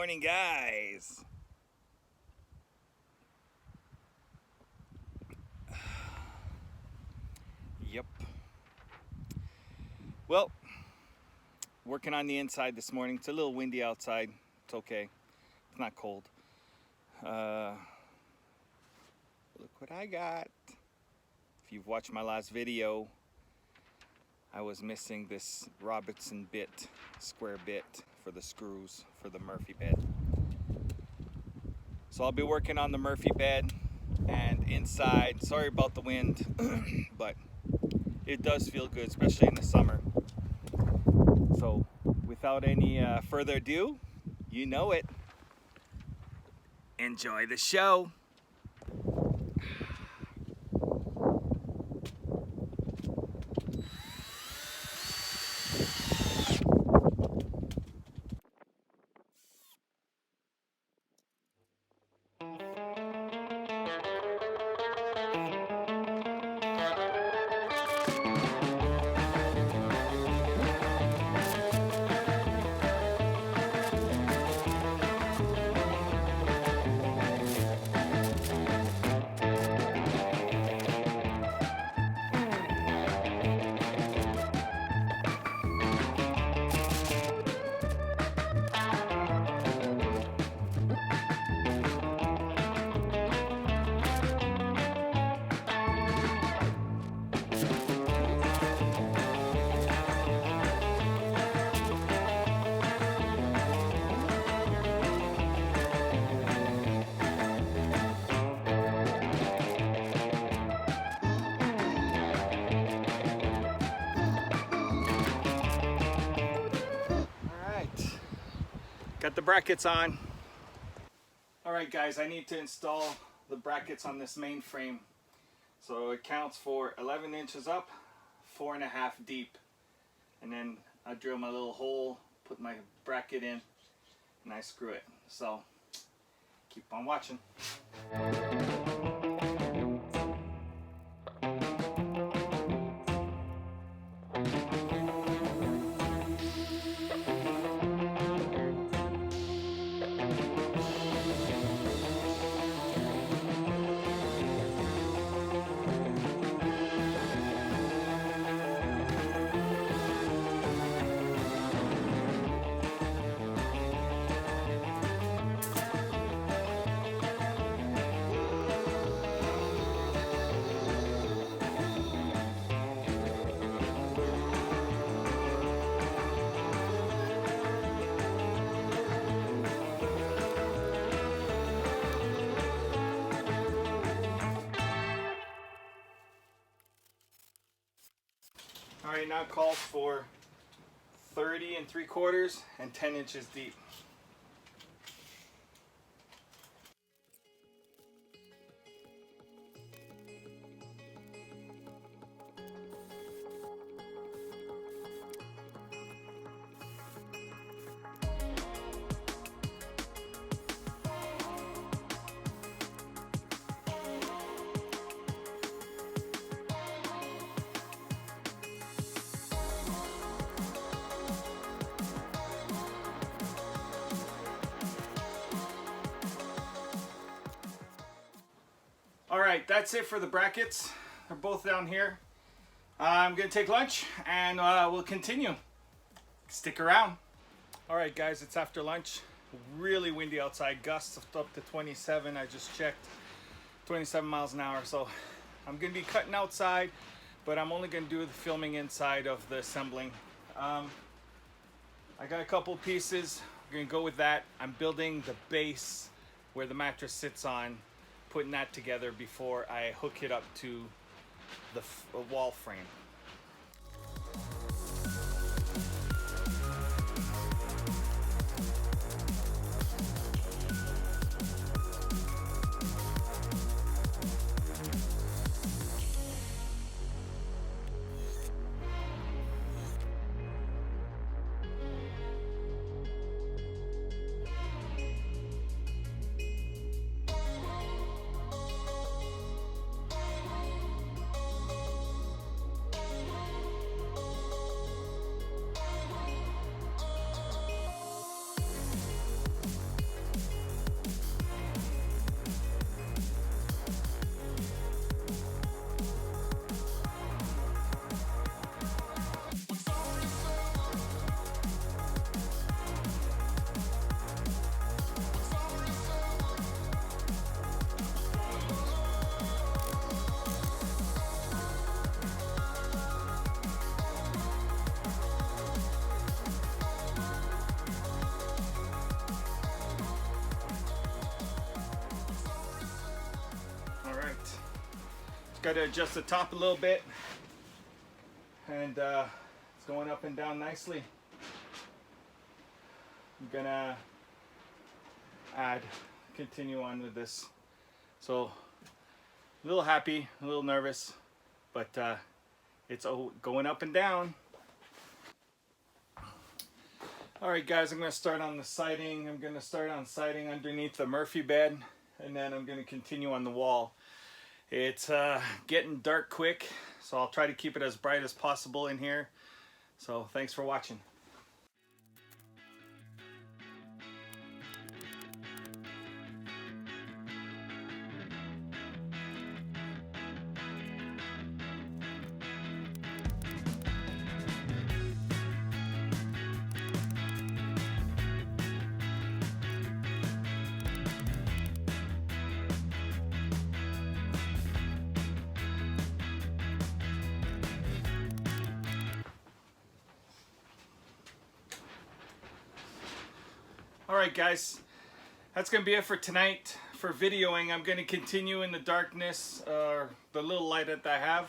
morning, guys. Yep. Well, working on the inside this morning. It's a little windy outside. It's okay. It's not cold. Look what I got. If you've watched my last video, I was missing this Robertson bit, square bit for the screws for the Murphy bed. So I'll be working on the Murphy bed and inside. Sorry about the wind, but it does feel good, especially in the summer. So without any further ado, you know it. Enjoy the show. Got the brackets on. Alright guys, I need to install the brackets on this main frame. So it counts for 11 inches up, 4.5 deep. And then I drill my little hole, put my bracket in, and I screw it. So keep on watching. Alright, now it calls for 30 3/4 and 10 inches deep. Alright, that's it for the brackets. They're both down here. I'm going to take lunch and we'll continue. Stick around. Alright guys, it's after lunch. Really windy outside. Gusts up to 27. I just checked. 27 miles an hour. So I'm going to be cutting outside, but I'm only going to do the filming inside of the assembling. I got a couple pieces. I'm going to go with that. I'm building the base where the mattress sits on, putting that together before I hook it up to the wall frame. Got to adjust the top a little bit, and it's going up and down nicely. I'm gonna continue on with this. So a little happy, a little nervous, but it's going up and down. All right, guys, I'm going to start on the siding. I'm going to start on siding underneath the Murphy bed, and then I'm going to continue on the wall. It's getting dark quick, so I'll try to keep it as bright as possible in here. So thanks for watching. Alright guys, that's going to be it for tonight. For videoing, I'm going to continue in the darkness, the little light that I have,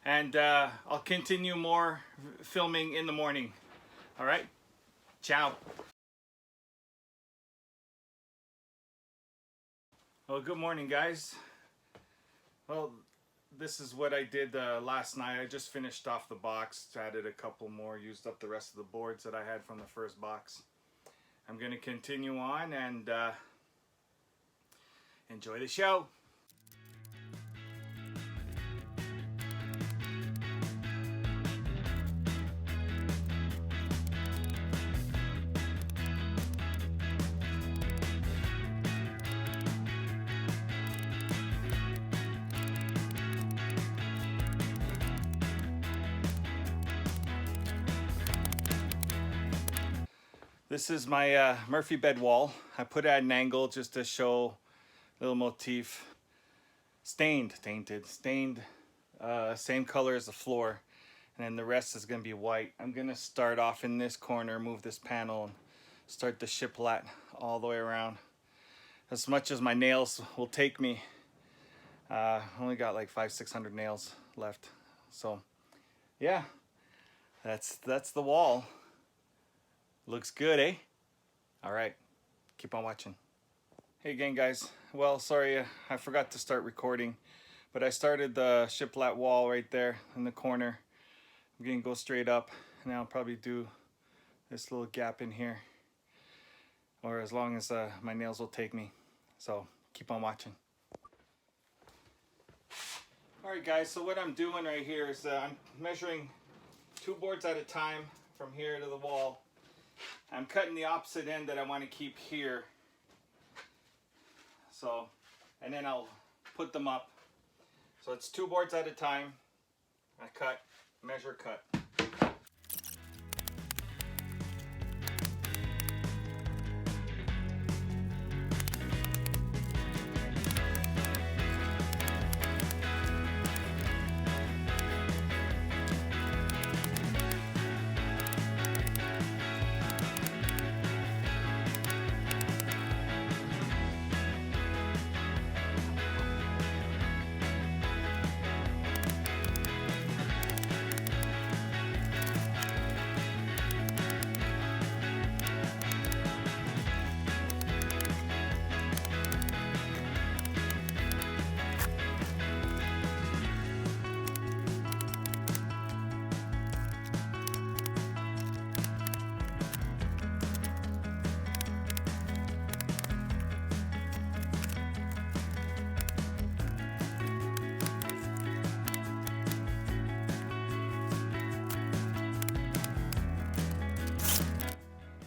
and I'll continue more filming in the morning. Alright, ciao. Well, good morning guys. Well, this is what I did last night. I just finished off the box, added a couple more, used up the rest of the boards that I had from the first box. I'm going to continue on and enjoy the show. This is my Murphy bed wall. I put it at an angle just to show a little motif. Stained, same color as the floor. And then the rest is gonna be white. I'm gonna start off in this corner, move this panel, and start the SHIPLAP all the way around. As much as my nails will take me. Only got like 500-600 nails left. So yeah, that's the wall. Looks good, eh? All right, keep on watching. Hey again, guys. Well, sorry, I forgot to start recording, but I started the SHIPLAP wall right there in the corner. I'm gonna go straight up, and I'll probably do this little gap in here, or as long as my nails will take me. So keep on watching. All right, guys. So what I'm doing right here is I'm measuring 2 boards at a time from here to the wall. I'm cutting the opposite end that I want to keep here. So, and then I'll put them up. So it's 2 boards at a time. I cut, measure, cut.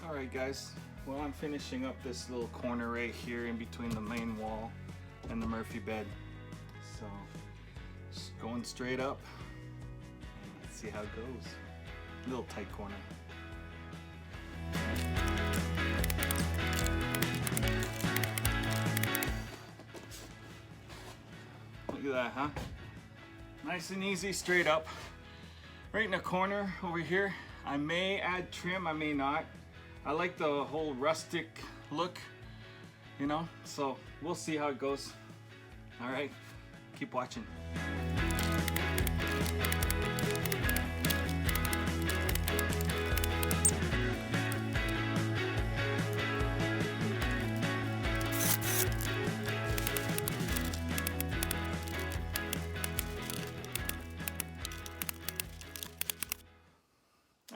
Alright guys, well, I'm finishing up this little corner right here in between the main wall and the Murphy bed. So just going straight up. Let's see how it goes. Little tight corner. Look at that, huh? Nice and easy, straight up. Right in the corner over here. I may add trim, I may not. I like the whole rustic look, you know, so we'll see how it goes. All right, keep watching.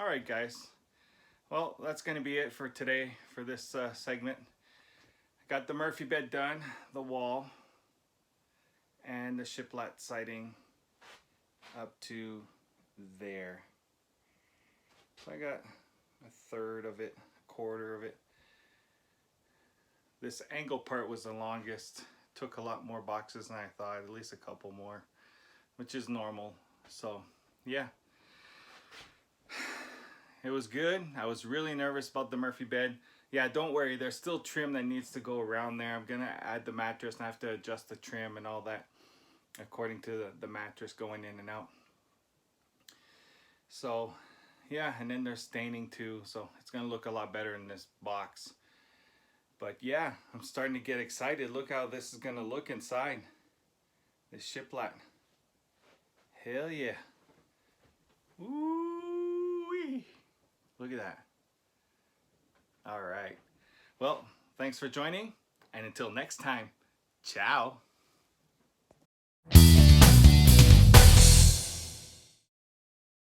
right, guys. Well, that's going to be it for today for this segment. I got the Murphy bed done, the wall, and the SHIPLAP siding up to there. So I got a third of it, a quarter of it. This angle part was the longest. Took a lot more boxes than I thought, at least a couple more, which is normal. So yeah, it was good. I was really nervous about the Murphy bed. Yeah, don't worry, there's still trim that needs to go around there. I'm gonna add the mattress and I have to adjust the trim and all that according to the mattress going in and out. So yeah, and then there's staining too, so it's gonna look a lot better in this box. But yeah, I'm starting to get excited. Look how this is gonna look inside this SHIPLAP. Hell yeah. Ooh-wee. Look at that. All right. Well, thanks for joining, and until next time, ciao.